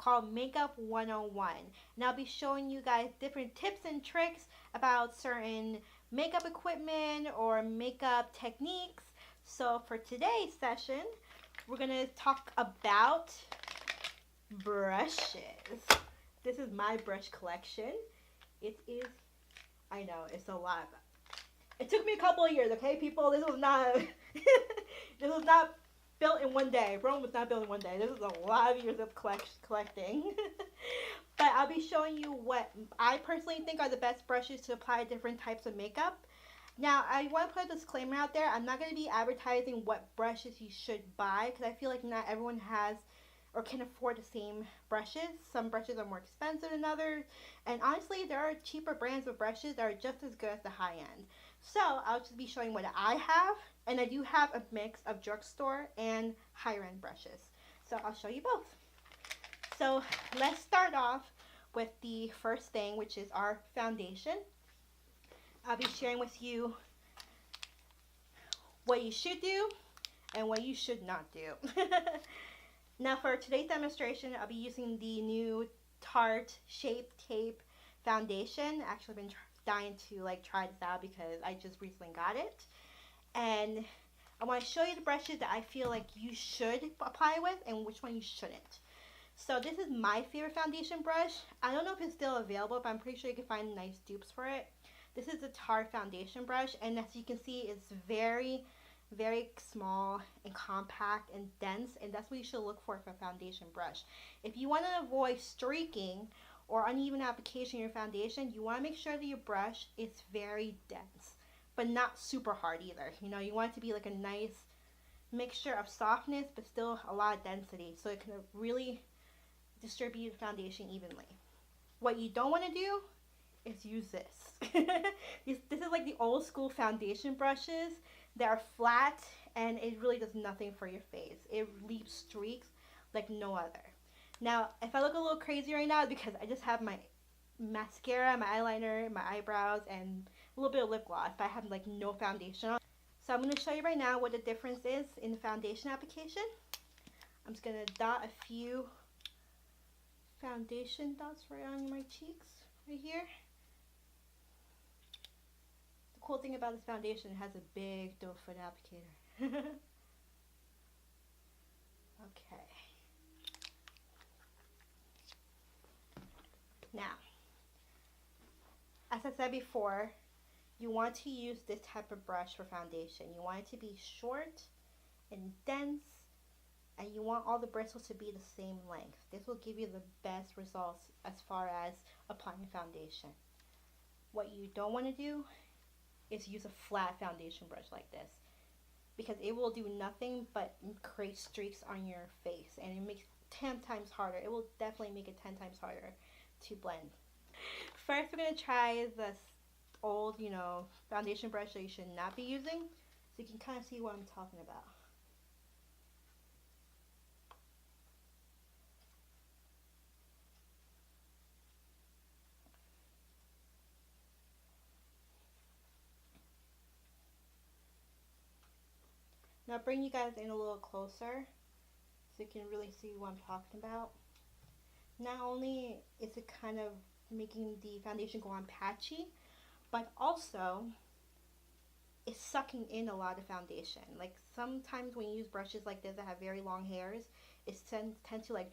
called Makeup 101. And I'll be showing you guys different tips and tricks about certain makeup equipment or makeup techniques. So for today's session, we're going to talk about brushes. This is my brush collection. It is, I know, it's a lot. It took me a couple of years, okay, people? This was not, this was not built in one day. Rome was not built in one day. This is a lot of years of collecting. But I'll be showing you what I personally think are the best brushes to apply different types of makeup. Now, I want to put a disclaimer out there. I'm not going to be advertising what brushes you should buy because I feel like not everyone has or can afford the same brushes. Some brushes are more expensive than others. And honestly, there are cheaper brands of brushes that are just as good as the high end. So I'll just be showing what I have, and I do have a mix of drugstore and higher end brushes. So I'll show you both. So let's start off with the first thing, which is our foundation. I'll be sharing with you what you should do and what you should not do. Now for today's demonstration, I'll be using the new Tarte Shape Tape foundation. Actually, I've been dying to try this out because I just recently got it, and I want to show you the brushes that I feel like you should apply with and which one you shouldn't. So this is my favorite foundation brush. I don't know if it's still available, but I'm pretty sure you can find nice dupes for it. This is the Tarte foundation brush, and as you can see, it's very small and compact and dense, and that's what you should look for a foundation brush. If you want to avoid streaking or uneven application in your foundation, you want to make sure that your brush is very dense, but not super hard either. You know, you want it to be like a nice mixture of softness, but still a lot of density, so it can really distribute the foundation evenly. What you don't want to do is use this. This is like the old school foundation brushes that are flat, and it really does nothing for your face. It leaves streaks like no other. Now, if I look a little crazy right now, it's because I just have my mascara, my eyeliner, my eyebrows, and a little bit of lip gloss, but I have like no foundation on. So I'm going to show you right now what the difference is in the foundation application. I'm just going to dot a few foundation dots right on my cheeks, right here. The cool thing about this foundation, it has a big doe foot applicator. Okay. Now, as I said before, you want to use this type of brush for foundation. You want it to be short and dense, and you want all the bristles to be the same length. This will give you the best results as far as applying foundation. What you don't want to do is use a flat foundation brush like this, because it will do nothing but create streaks on your face, and it makes it 10 times harder. It will definitely make it 10 times harder to blend. First, we're going to try this old, foundation brush that you should not be using, so you can kind of see what I'm talking about. Now bring you guys in a little closer so you can really see what I'm talking about. Not only is it kind of making the foundation go on patchy, but also it's sucking in a lot of foundation. Like sometimes when you use brushes like this that have very long hairs, it tends to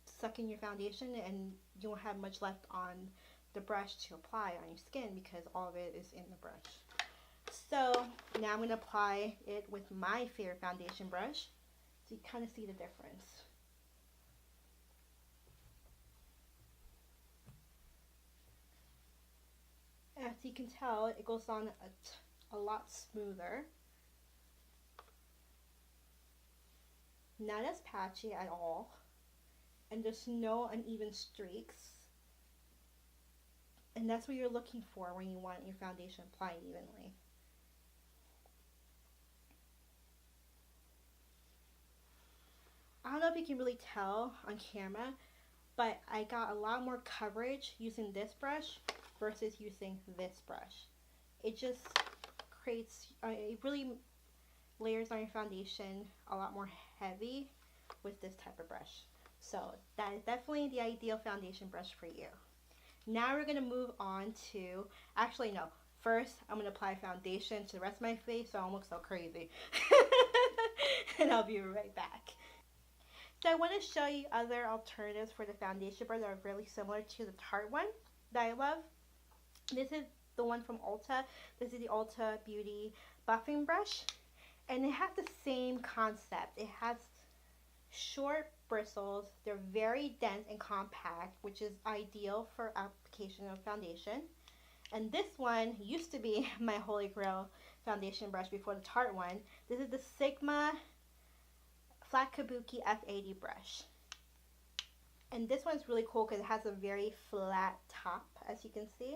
suck in your foundation, and you won't have much left on the brush to apply on your skin because all of it is in the brush. So now I'm going to apply it with my favorite foundation brush so you kind of see the difference. As you can tell, it goes on a lot smoother. Not as patchy at all, and there's no uneven streaks. And that's what you're looking for when you want your foundation applied evenly. I don't know if you can really tell on camera, but I got a lot more coverage using this brush versus using this brush. It just creates, it really layers on your foundation a lot more heavy with this type of brush. So that is definitely the ideal foundation brush for you. Now we're going to move on to, actually no, first I'm going to apply foundation to the rest of my face so I don't look so crazy. And I'll be right back. So I want to show you other alternatives for the foundation brush that are really similar to the Tarte one that I love. This is the one from Ulta. This is the Ulta Beauty buffing brush. And it has the same concept. It has short bristles. They're very dense and compact, which is ideal for application of foundation. And this one used to be my holy grail foundation brush before the Tarte one. This is the Sigma Flat Kabuki F80 brush. And this one's really cool because it has a very flat top, as you can see.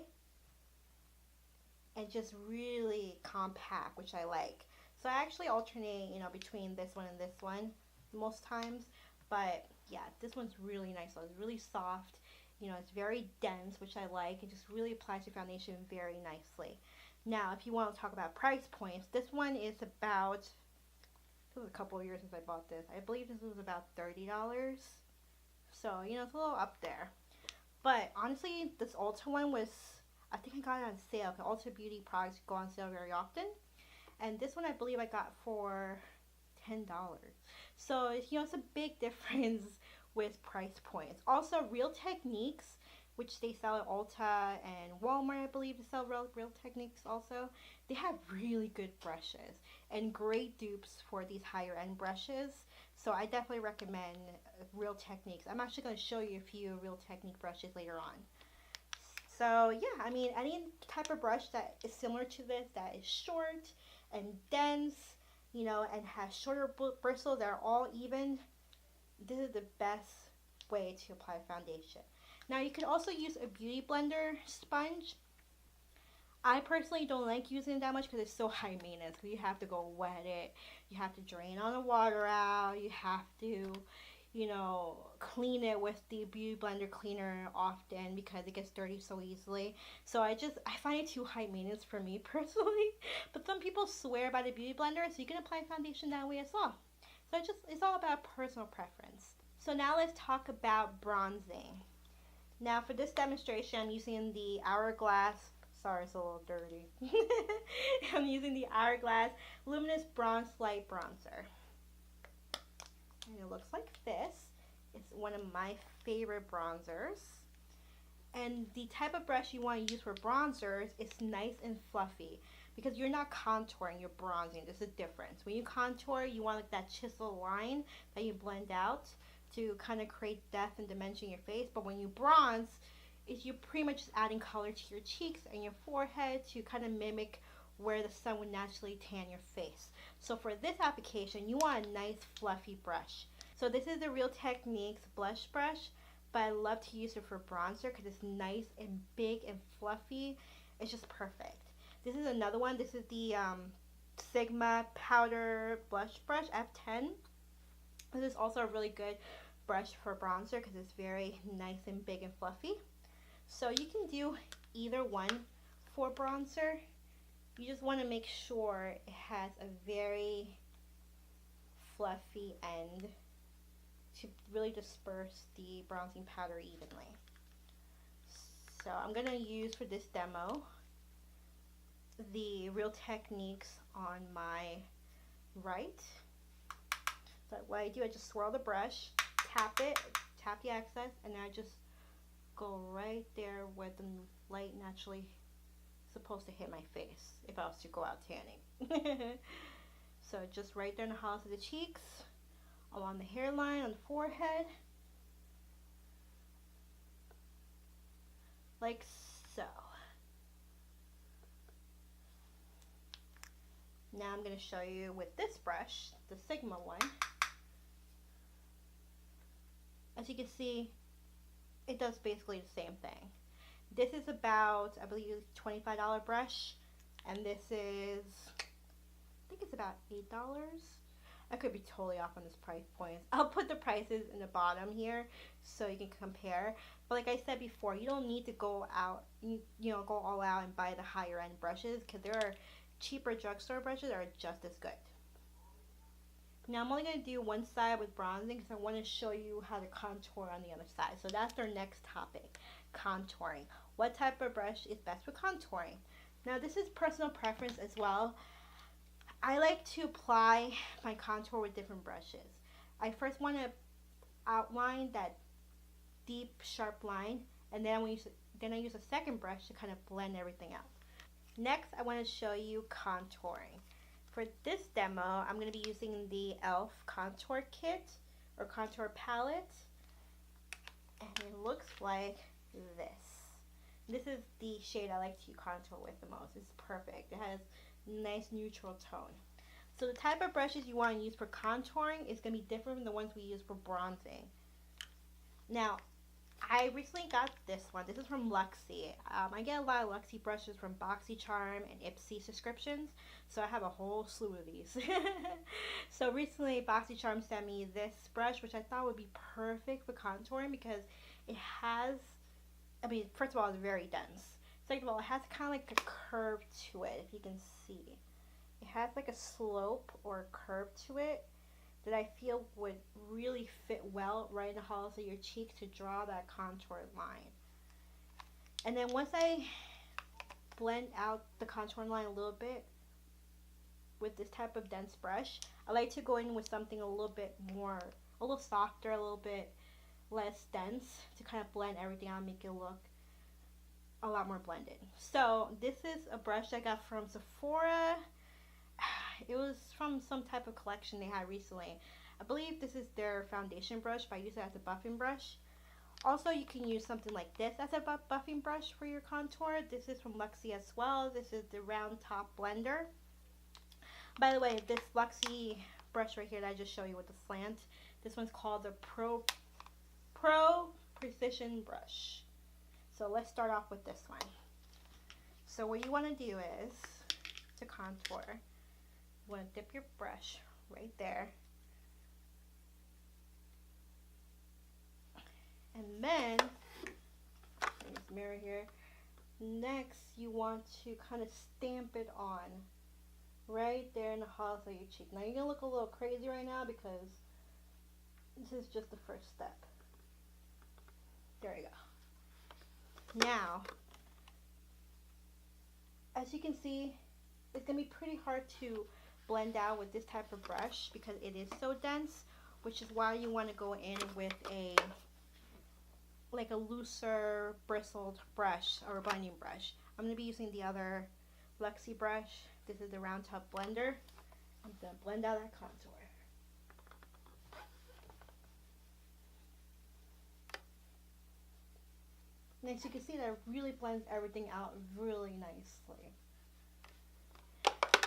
And just really compact, which I like. So I actually alternate, between this one and this one most times. But yeah, this one's really nice. So it's really soft. It's very dense, which I like. It just really applies to foundation very nicely. Now, if you want to talk about price points, this one is about, it was a couple of years since I bought this. I believe this was about $30. So, it's a little up there. But honestly, this Ulta one was, I think I got it on sale. Because Ulta Beauty products go on sale very often. And this one I believe I got for $10. So, it's a big difference with price points. Also, Real Techniques, which they sell at Ulta and Walmart, I believe, they sell Real Techniques also. They have really good brushes and great dupes for these higher end brushes. So I definitely recommend Real Techniques. I'm actually going to show you a few Real Technique brushes later on. So yeah, I mean, any type of brush that is similar to this, that is short and dense, and has shorter bristles that are all even, this is the best way to apply foundation. Now you can also use a beauty blender sponge. I personally don't like using it that much because it's so high maintenance. You have to go wet it, you have to drain all the water out, you have to, clean it with the beauty blender cleaner often because it gets dirty so easily. So I find it too high maintenance for me personally. But some people swear by the beauty blender, so you can apply foundation that way as well. So it's all about personal preference. So now let's talk about bronzing. Now for this demonstration, I'm using the Hourglass, sorry it's a little dirty. I'm using the Hourglass Luminous Bronze Light Bronzer. And it looks like this. It's one of my favorite bronzers. And the type of brush you want to use for bronzers is nice and fluffy because you're not contouring, you're bronzing. There's a difference. When you contour, you want like that chisel line that you blend out to kind of create depth and dimension in your face. But when you bronze, you're pretty much just adding color to your cheeks and your forehead to kind of mimic where the sun would naturally tan your face. So for this application, you want a nice fluffy brush. So this is the Real Techniques blush brush, but I love to use it for bronzer because it's nice and big and fluffy. It's just perfect. This is another one. This is the Sigma Powder Blush Brush F10. This is also a really good brush for bronzer because it's very nice and big and fluffy. So you can do either one for bronzer. You just want to make sure it has a very fluffy end to really disperse the bronzing powder evenly. So I'm going to use for this demo the Real Techniques on my right. So what I do, I just swirl the brush, tap it, tap the excess, and then I just go right there where the light naturally supposed to hit my face if I was to go out tanning. So just right there in the hollows of the cheeks, along the hairline, on the forehead, like so. Now I'm going to show you with this brush, the Sigma one. As you can see, it does basically the same thing. This is about, I believe, $25 brush, and this is, I think it's about $8. I could be totally off on this price point. I'll put the prices in the bottom here so you can compare. But like I said before, you don't need to go out, go all out and buy the higher end brushes because there are cheaper drugstore brushes that are just as good. Now I'm only going to do one side with bronzing because I want to show you how to contour on the other side. So that's our next topic, contouring. What type of brush is best for contouring? Now this is personal preference as well. I like to apply my contour with different brushes. I first want to outline that deep, sharp line, and then I use a second brush to kind of blend everything out. Next, I want to show you contouring. For this demo, I'm going to be using the e.l.f. contour kit or contour palette, and it looks like this. This is the shade I like to contour with the most. It's perfect. It has nice neutral tone. So the type of brushes you want to use for contouring is going to be different from the ones we use for bronzing. Now, I recently got this one. This is from Luxie. I get a lot of Luxie brushes from BoxyCharm and Ipsy subscriptions, so I have a whole slew of these. So recently, BoxyCharm sent me this brush, which I thought would be perfect for contouring because it has, first of all, it's very dense. Second of all, it has kind of like a curve to it, if you can see. It has like a slope or a curve to it that I feel would really fit well right in the hollows of your cheek to draw that contour line. And then once I blend out the contour line a little bit with this type of dense brush, I like to go in with something a little softer, a little bit less dense to kind of blend everything out and make it look a lot more blended. So this is a brush I got from Sephora. It was from some type of collection they had recently. I believe this is their foundation brush, but I use it as a buffing brush. Also, you can use something like this as a buffing brush for your contour. This is from Luxie as well. This is the round top blender. By the way, this Luxie brush right here that I just showed you with the slant, this one's called the Pro Precision Brush. So let's start off with this one. So what you want to do is, to contour, you want to dip your brush right there. And then, this mirror here, next you want to kind of stamp it on right there in the hollows of your cheek. Now you're going to look a little crazy right now because this is just the first step. There you go. Now, as you can see, it's going to be pretty hard to blend out with this type of brush because it is so dense, which is why you want to go in with a looser bristled brush or a blending brush. I'm going to be using the other Luxie brush. This is the round top blender. I'm going to blend out that contour. And as you can see, that really blends everything out really nicely.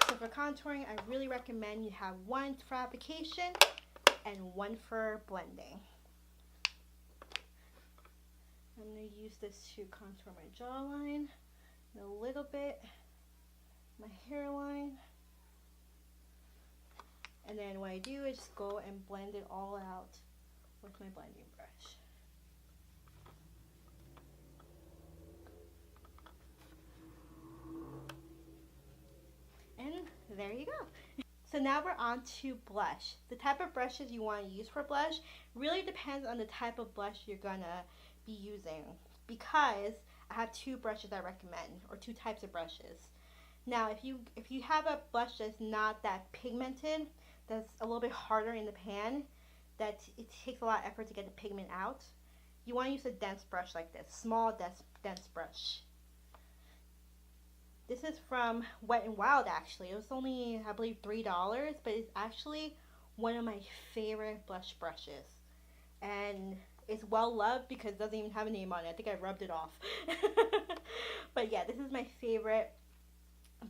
So for contouring, I really recommend you have one for application and one for blending. I'm going to use this to contour my jawline and a little bit my hairline. And then what I do is just go and blend it all out with my blending brush. And there you go. So now we're on to blush. The type of brushes you want to use for blush really depends on the type of blush you're gonna be using, because I have two brushes I recommend, or two types of brushes. Now if you have a blush that's not that pigmented, that's a little bit harder in the pan, that it takes a lot of effort to get the pigment out, you want to use a dense brush like this, small dense brush. This is from Wet n Wild actually. It was only, I believe, $3, but it's actually one of my favorite blush brushes. And it's well loved because it doesn't even have a name on it. I think I rubbed it off. But yeah, this is my favorite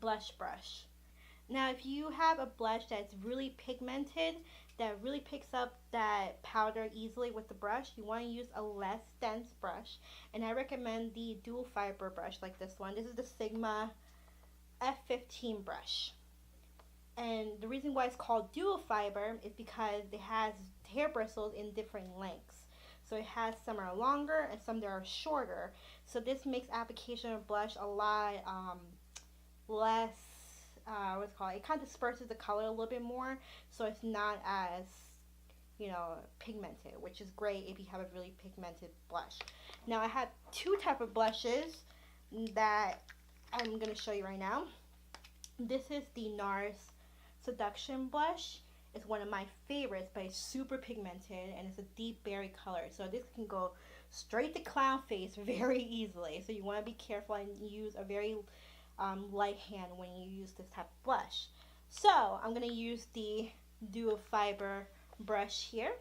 blush brush. Now if you have a blush that's really pigmented, that really picks up that powder easily with the brush, you want to use a less dense brush. And I recommend the dual fiber brush like this one. This is the Sigma F15 brush. And the reason why it's called dual fiber is because it has hair bristles in different lengths. So it has some are longer and some that are shorter. So this makes application of blush a lot less what's it called? It kind of disperses the color a little bit more, so it's not as, you know, pigmented, which is great if you have a really pigmented blush. Now I have two type of blushes that I'm gonna show you right now. This is the NARS Seduction blush. It's one of my favorites, but it's super pigmented and it's a deep berry color. So this can go straight to clown face very easily. So you want to be careful and use a very light hand when you use this type of blush. So I'm going to use the Dual Fibre brush here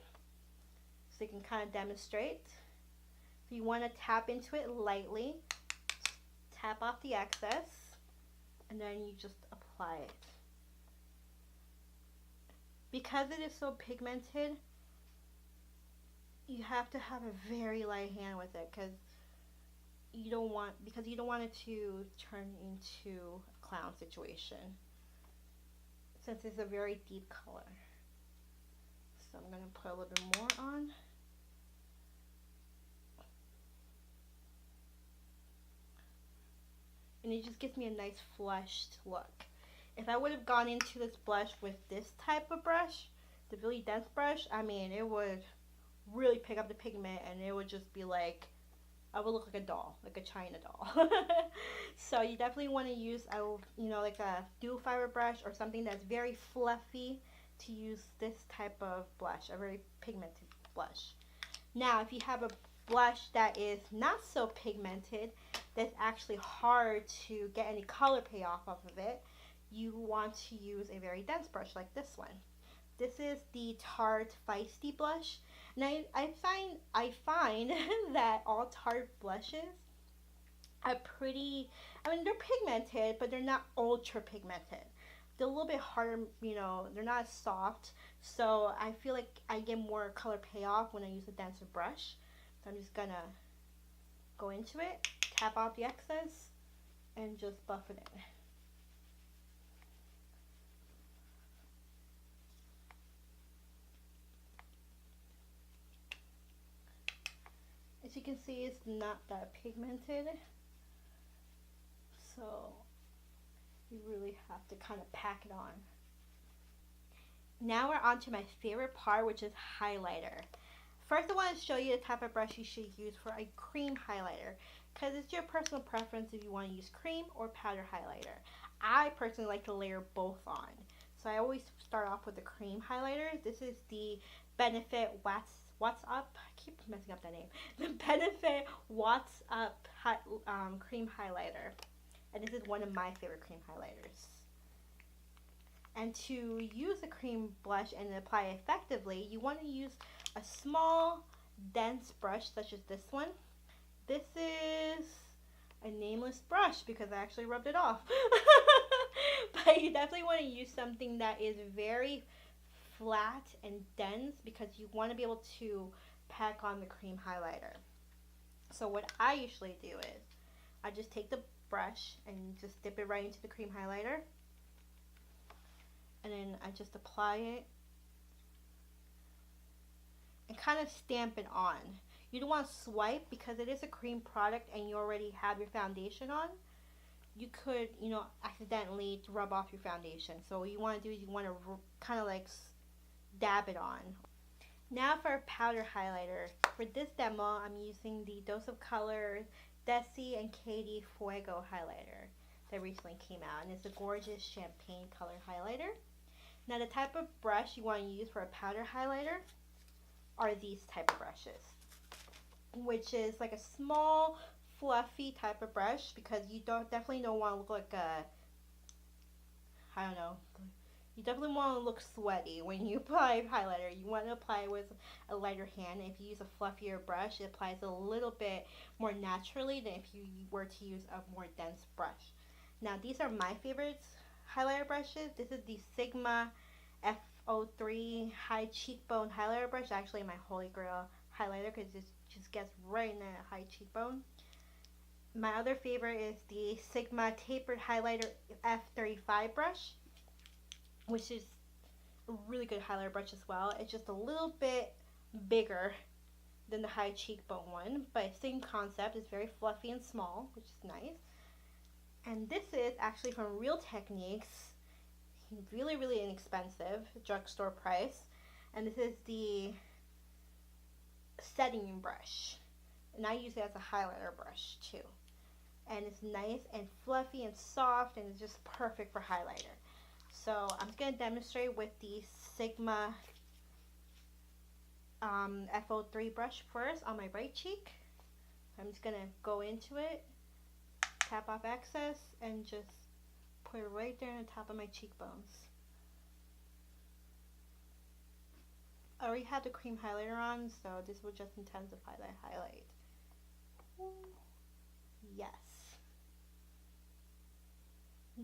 so you can kind of demonstrate. So you want to tap into it lightly, tap off the excess, and then you just apply it. Because it is so pigmented, you have to have a very light hand with it because you don't want it to turn into a clown situation, since it's a very deep color. So I'm going to put a little bit more on. And it just gives me a nice flushed look. If I would have gone into this blush with this type of brush, the really dense brush, I mean, it would really pick up the pigment and it would just be like, I would look like a doll, like a China doll. So you definitely want to use, like a Dual Fibre brush or something that's very fluffy to use this type of blush, a very pigmented blush. Now, if you have a blush that is not so pigmented, that's actually hard to get any color payoff off of it, you want to use a very dense brush like this one. This is the Tarte Feisty blush. Now I find that all Tarte blushes are pretty, they're pigmented, but they're not ultra pigmented. They're a little bit harder, they're not as soft. So I feel like I get more color payoff when I use a denser brush. So I'm just gonna go into it, tap off the excess, and just buff it in. As you can see, it's not that pigmented, so you really have to kind of pack it on. Now we're on to my favorite part, which is highlighter. First, I want to show you the type of brush you should use for a cream highlighter, because it's your personal preference if you want to use cream or powder highlighter. I personally like to layer both on, so I always start off with the cream highlighter. This is the Benefit What's Up? I keep messing up that name. The Benefit What's Up cream highlighter, and this is one of my favorite cream highlighters. And to use a cream blush and apply it effectively, you want to use a small, dense brush such as this one. This is a nameless brush because I actually rubbed it off. But you definitely want to use something that is very flat and dense because you want to be able to pack on the cream highlighter. So what I usually do is I just take the brush and just dip it right into the cream highlighter, and then I just apply it and kind of stamp it on. You don't want to swipe because it is a cream product and you already have your foundation on. You could, accidentally rub off your foundation. So what you want to do is you want to kind of like dab it on. Now for a powder highlighter. For this demo, I'm using the Dose of Color Desi and Katie Fuego highlighter that recently came out, and it's a gorgeous champagne color highlighter. Now the type of brush you want to use for a powder highlighter are these type of brushes, which is like a small fluffy type of brush, because you definitely don't want to look like you definitely want to look sweaty when you apply highlighter. You want to apply it with a lighter hand. If you use a fluffier brush, it applies a little bit more naturally than if you were to use a more dense brush. Now these are my favorites highlighter brushes. This is the Sigma F03 High Cheekbone highlighter brush. Actually my holy grail highlighter because it just gets right in that high cheekbone. My other favorite is the Sigma Tapered Highlighter F35 brush, which is a really good highlighter brush as well. It's just a little bit bigger than the high cheekbone one, but same concept. It's very fluffy and small, which is nice. And this is actually from Real Techniques, really, really inexpensive, drugstore price. And this is the setting brush. And I use it as a highlighter brush too. And it's nice and fluffy and soft, and it's just perfect for highlighter. So I'm just going to demonstrate with the Sigma F03 brush first on my right cheek. I'm just going to go into it, tap off excess, and just put it right there on the top of my cheekbones. I already have the cream highlighter on, so this will just intensify that highlight. Yes.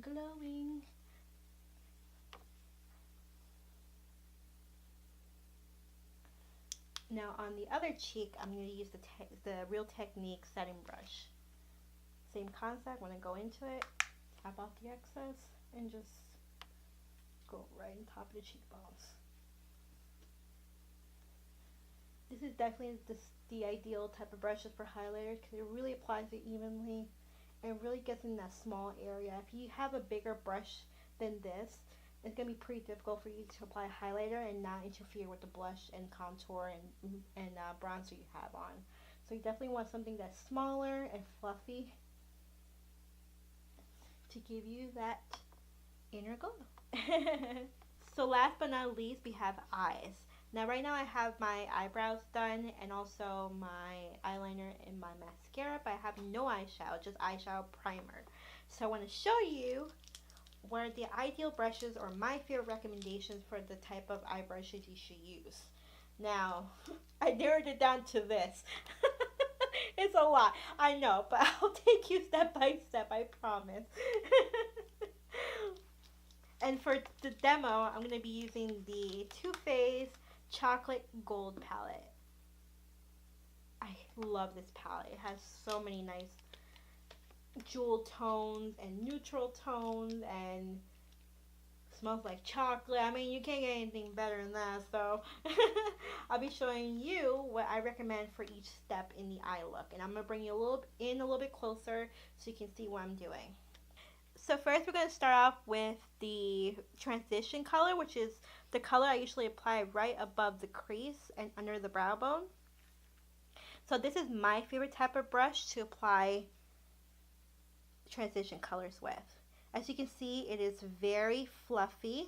Glowing. Now on the other cheek, I'm going to use the Real Technique setting brush. Same concept. When I go into it, tap off the excess and just go right on top of the cheekbones. This is definitely the ideal type of brushes for highlighters because it really applies it evenly and really gets in that small area. If you have a bigger brush than this, it's going to be pretty difficult for you to apply highlighter and not interfere with the blush and contour and bronzer you have on. So you definitely want something that's smaller and fluffy to give you that inner glow. So last but not least, we have eyes. Now right now I have my eyebrows done and also my eyeliner and my mascara, but I have no eyeshadow, just eyeshadow primer. So I want to show you what are the ideal brushes or my favorite recommendations for the type of eye brushes you should use. Now, I narrowed it down to this. It's a lot, I know, but I'll take you step by step, I promise. And for the demo, I'm going to be using the Too Faced Chocolate Gold palette. I love this palette. It has so many nice jewel tones and neutral tones and smells like chocolate. I mean, you can't get anything better than that. So I'll be showing you what I recommend for each step in the eye look, and I'm gonna bring you a little bit closer so you can see what I'm doing. So first we're going to start off with the transition color, which is the color I usually apply right above the crease and under the brow bone. So this is my favorite type of brush to apply transition colors with. As you can see, it is very fluffy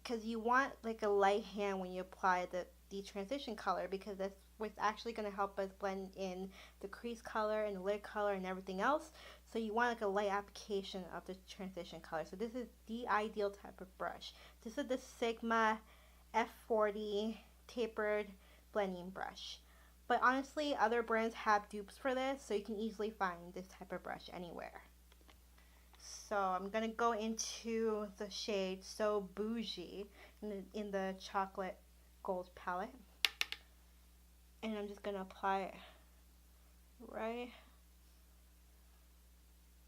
because you want like a light hand when you apply the transition color, because that's what's actually going to help us blend in the crease color and the lid color and everything else. So you want like a light application of the transition color. So this is the ideal type of brush. This is the Sigma F40 tapered blending brush. But honestly, other brands have dupes for this, so you can easily find this type of brush anywhere. So I'm going to go into the shade So Bougie in the chocolate gold palette. And I'm just going to apply it right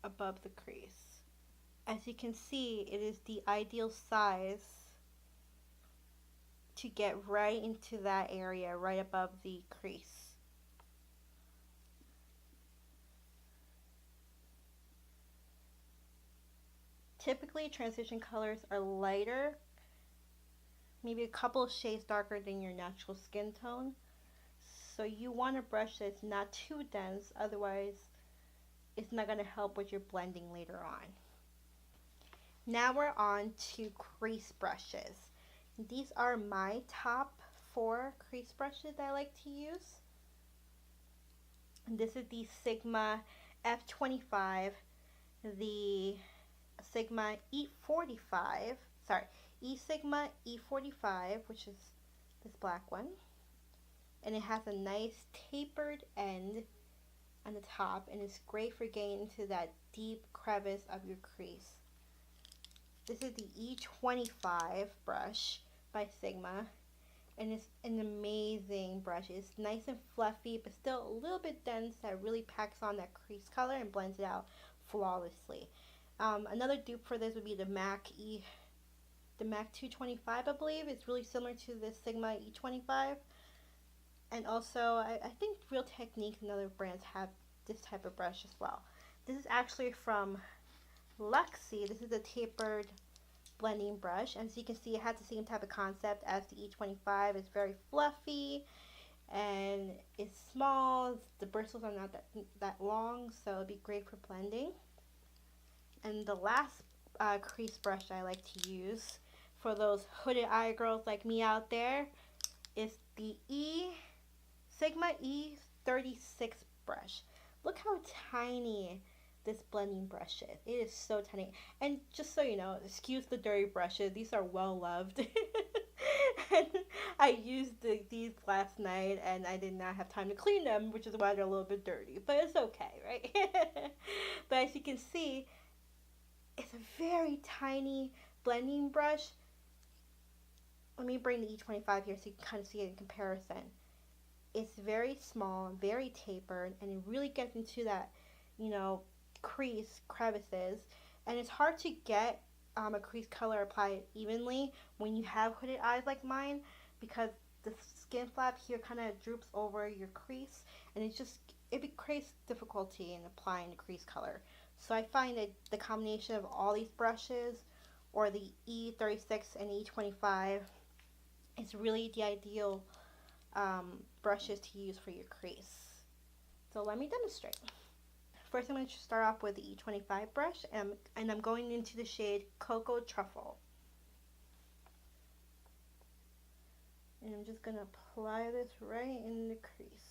above the crease. As you can see, it is the ideal size to get right into that area right above the crease. Typically, transition colors are lighter, maybe a couple of shades darker than your natural skin tone. So you want a brush that's not too dense, otherwise it's not going to help with your blending later on. Now we're on to crease brushes. These are my top 4 crease brushes that I like to use. And this is the Sigma F25, the Sigma E45, Sigma E45, which is this black one. And it has a nice tapered end on the top, and it's great for getting into that deep crevice of your crease. This is the E25 brush by Sigma, and it's an amazing brush. It's nice and fluffy, but still a little bit dense that really packs on that crease color and blends it out flawlessly. Another dupe for this would be the MAC 225, I believe. It's really similar to the Sigma E25. And also, I think Real Technique and other brands have this type of brush as well. This is actually from Luxie. This is a tapered blending brush. As you can see, it has the same type of concept as the E25. It's very fluffy and it's small. The bristles are not that long, so it'd be great for blending. And the last crease brush I like to use for those hooded eye girls like me out there is the Sigma E36 brush. Look how tiny this blending brush is. It is so tiny. And just so you know, excuse the dirty brushes. These are well loved. And I used these last night and I did not have time to clean them, which is why they're a little bit dirty. But it's okay, right? But as you can see, it's a very tiny blending brush. Let me bring the E25 here so you can kind of see it in comparison. It's very small, very tapered, and it really gets into that, you know, crevices. And it's hard to get a crease color applied evenly when you have hooded eyes like mine, because the skin flap here kind of droops over your crease, and it creates difficulty in applying the crease color. So I find that the combination of all these brushes, or the E36 and E25, is really the ideal brushes to use for your crease. So let me demonstrate. First, I'm going to start off with the E25 brush, and I'm going into the shade Cocoa Truffle. And I'm just going to apply this right in the crease.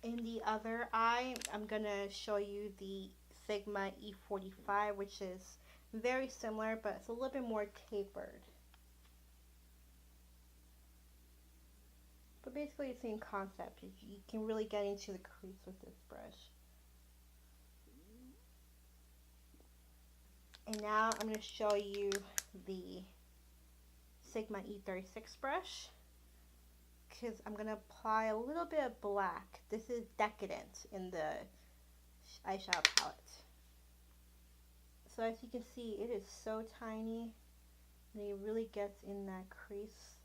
In the other eye, I'm going to show you the Sigma E45, which is very similar, but it's a little bit more tapered. But basically the same concept. You can really get into the crease with this brush. And now I'm going to show you the Sigma E36 brush, because I'm going to apply a little bit of black. This is Decadent in the eyeshadow palette. So as you can see, it is so tiny, and it really gets in that crease.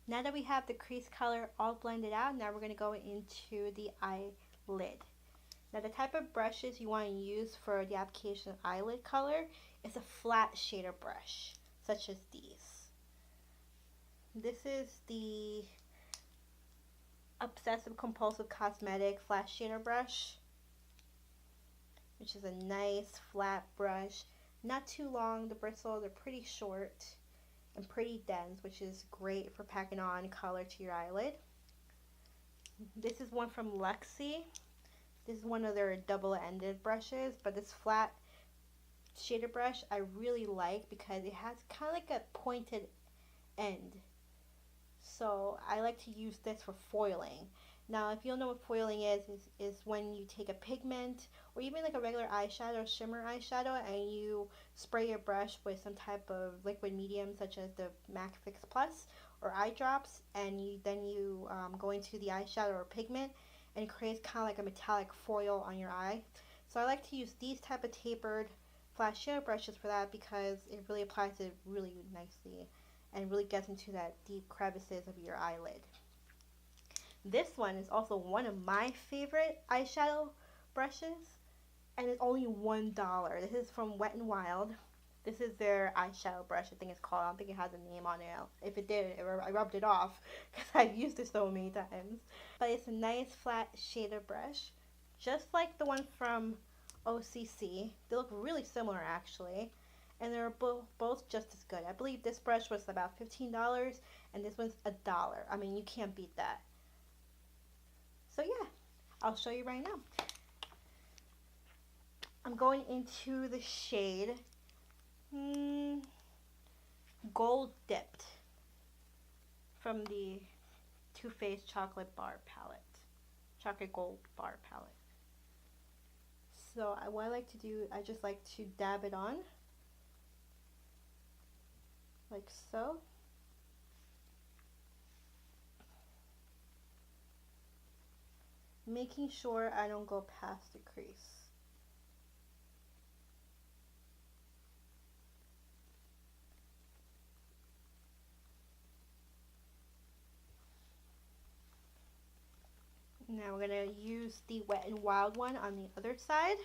Now that we have the crease color all blended out, now we're going to go into the eyelid. Now the type of brushes you want to use for the application of eyelid color is a flat shader brush, such as these. This is the Obsessive Compulsive Cosmetic Flat Shader Brush, which is a nice flat brush. Not too long, the bristles are pretty short and pretty dense, which is great for packing on color to your eyelid. This is one from Luxie. This is one of their double-ended brushes, but this flat shader brush I really like because it has kind of like a pointed end. So I like to use this for foiling. Now, if you don't know what foiling is when you take a pigment or even like a regular eyeshadow or shimmer eyeshadow and you spray your brush with some type of liquid medium such as the MAC Fix Plus or eye drops, and then you go into the eyeshadow or pigment, and it creates kind of like a metallic foil on your eye. So I like to use these type of tapered flat shadow brushes for that because it really applies it really nicely and really gets into that deep crevices of your eyelid. This one is also one of my favorite eyeshadow brushes, and it's only $1. This is from Wet n Wild. This is their eyeshadow brush, I think it's called. I don't think it has a name on it. If it did, I rubbed it off because I've used it so many times. But it's a nice flat shader brush, just like the one from OCC. They look really similar actually, and they're both just as good. I believe this brush was about $15 and this one's $1. I mean, you can't beat that. So yeah, I'll show you right now. I'm going into the shade Gold Dipped from the Too Faced Chocolate Bar Palette. Chocolate Gold Bar Palette. So what I like to do, I just like to dab it on. Like so. making sure I don't go past the crease. Now we're going to use the Wet n Wild one on the other side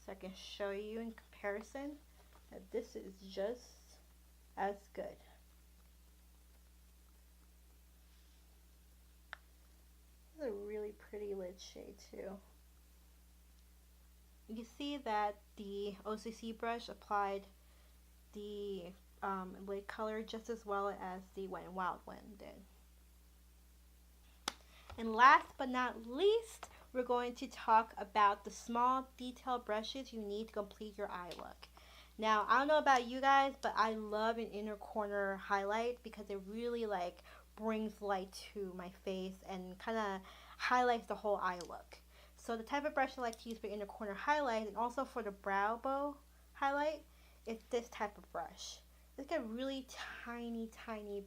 so I can show you in comparison that this is just as good. This is a really pretty lid shade too. You can see that the OCC brush applied the lid color just as well as the Wet n Wild one did. And last but not least, we're going to talk about the small detail brushes you need to complete your eye look. Now, I don't know about you guys, but I love an inner corner highlight because it really like brings light to my face and kind of highlights the whole eye look. So the type of brush I like to use for inner corner highlight and also for the brow bow highlight is this type of brush. It's like a really tiny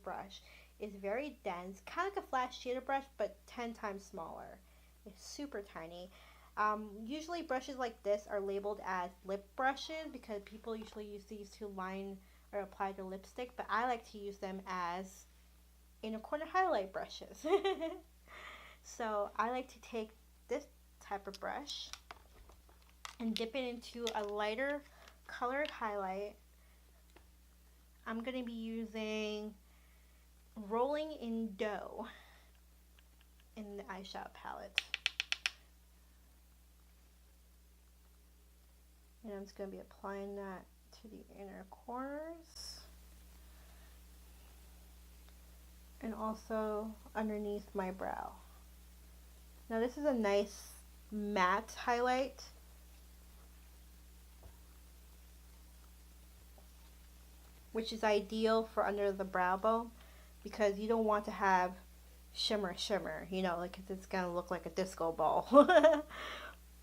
brush. It's very dense, kind of like a flat shader brush, but 10 times smaller. It's super tiny. Usually brushes like this are labeled as lip brushes because people usually use these to line or apply their lipstick, but I like to use them as inner corner highlight brushes. So I like to take this type of brush and dip it into a lighter colored highlight. I'm going to be using Rolling in Dough in the eyeshadow palette. And I'm just going to be applying that to the inner corners. And also underneath my brow. Now this is a nice matte highlight. Which is ideal for under the brow bone because you don't want to have shimmer, you know, like it's going to look like a disco ball.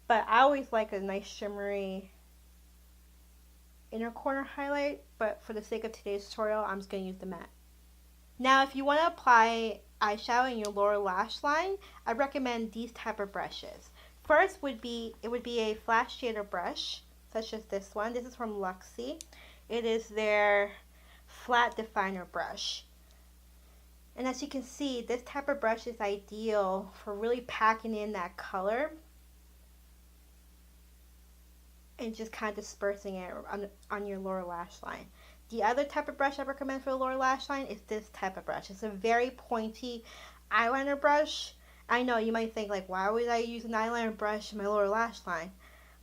But I always like a nice shimmery inner corner highlight, but for the sake of today's tutorial, I'm just going to use the matte. Now, if you want to apply eyeshadow in your lower lash line, I recommend these type of brushes. First would be a flat shader brush, such as this one. This is from Luxie. It is their flat definer brush. And as you can see, this type of brush is ideal for really packing in that color and just kind of dispersing it on your lower lash line. The other type of brush I recommend for the lower lash line is this type of brush. It's a very pointy eyeliner brush. I know you might think like, why would I use an eyeliner brush in my lower lash line?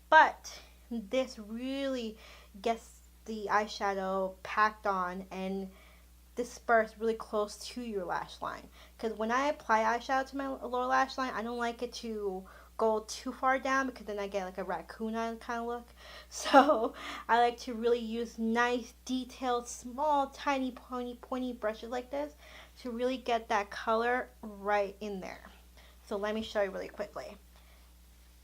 But this really gets the eyeshadow packed on and dispersed really close to your lash line. Because when I apply eyeshadow to my lower lash line, I don't like it to go too far down because then I get like a raccoon eye kind of look. So I like to really use nice, detailed, small, tiny, pointy brushes like this to really get that color right in there. So let me show you really quickly.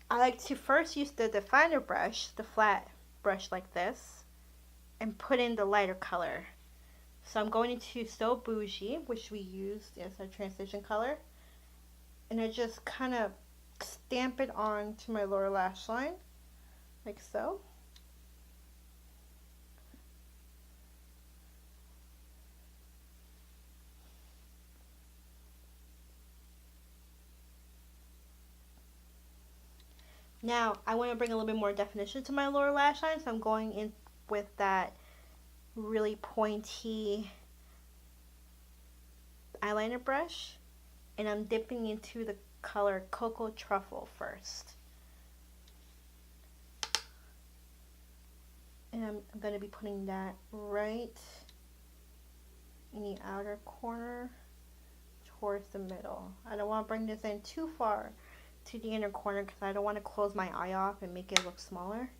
I like to first use the definer brush, the flat brush like this, and put in the lighter color. So I'm going into So Bougie, which we used as our transition color, and I just kind of stamp it on to my lower lash line, like so. Now, I want to bring a little bit more definition to my lower lash line, so I'm going in with that really pointy eyeliner brush, and I'm dipping into the color Cocoa Truffle first. And I'm going to be putting that right in the outer corner towards the middle. I don't want to bring this in too far to the inner corner because I don't want to close my eye off and make it look smaller.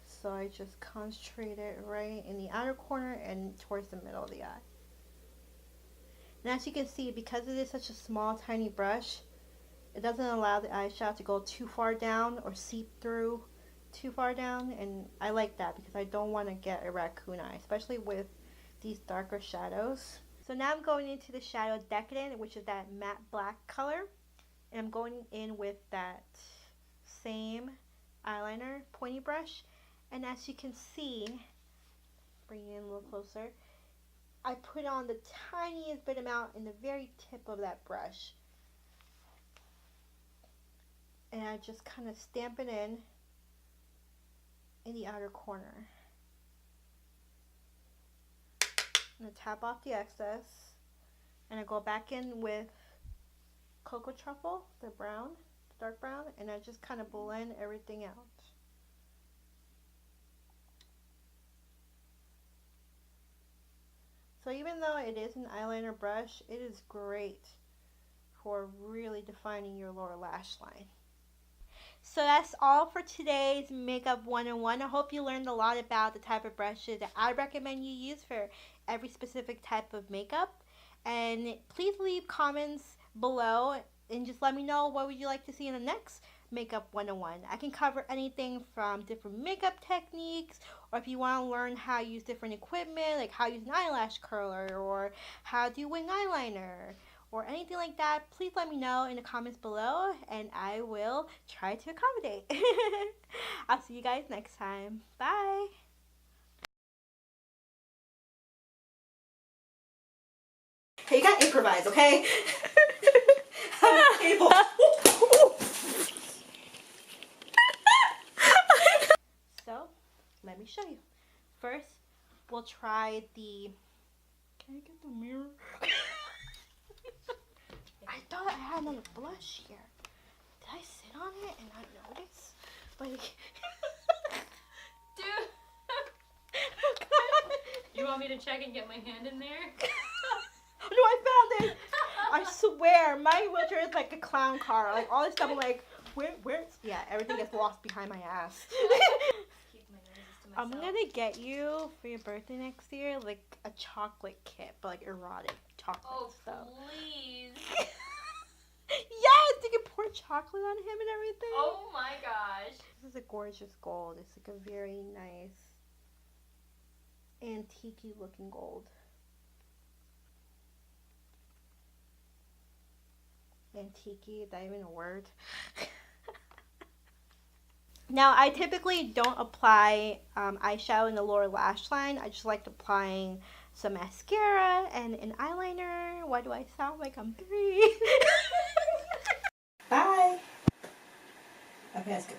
So I just concentrate it right in the outer corner and towards the middle of the eye. And as you can see, because it is such a small, tiny brush, it doesn't allow the eyeshadow to go too far down or seep through too far down. And I like that because I don't want to get a raccoon eye, especially with these darker shadows. So now I'm going into the shadow Decadent, which is that matte black color. And I'm going in with that same eyeliner pointy brush. And as you can see, bring it in a little closer, I put on the tiniest bit amount in the very tip of that brush. And I just kind of stamp it in the outer corner. I'm going to tap off the excess. And I go back in with Cocoa Truffle, the brown, the dark brown, and I just kind of blend everything out. So even though it is an eyeliner brush, it is great for really defining your lower lash line. So that's all for today's Makeup 101. I hope you learned a lot about the type of brushes that I recommend you use for every specific type of makeup. And please leave comments below and just let me know what would you like to see in the next Makeup 101. I can cover anything from different makeup techniques, or if you want to learn how to use different equipment, like how to use an eyelash curler or how to do wing eyeliner or anything like that, please let me know in the comments below and I will try to accommodate. I'll see you guys next time. Bye! Hey, you gotta improvise, okay? I'm able. So, let me show you. First, we'll try the... Can I get the mirror? I thought I had another blush here. Did I sit on it and not notice? Like... Dude! You want me to check and get my hand in there? No, I found it! I swear, my wheelchair is like a clown car. Like, all this stuff, I'm like, where's... Yeah, everything gets lost behind my ass. Keep my noses to myself. I'm gonna get you, for your birthday next year, like, a chocolate kit, but, like, erotic chocolate stuff. Oh, please. Yes! You can pour chocolate on him and everything. Oh my gosh. This is a gorgeous gold. It's, like, a very nice, antique-y looking gold. Antique-y, is that even a word? Now, I typically don't apply eyeshadow in the lower lash line. I just like applying some mascara and an eyeliner. Why do I sound like I'm 3? Bye. Okay, that's good.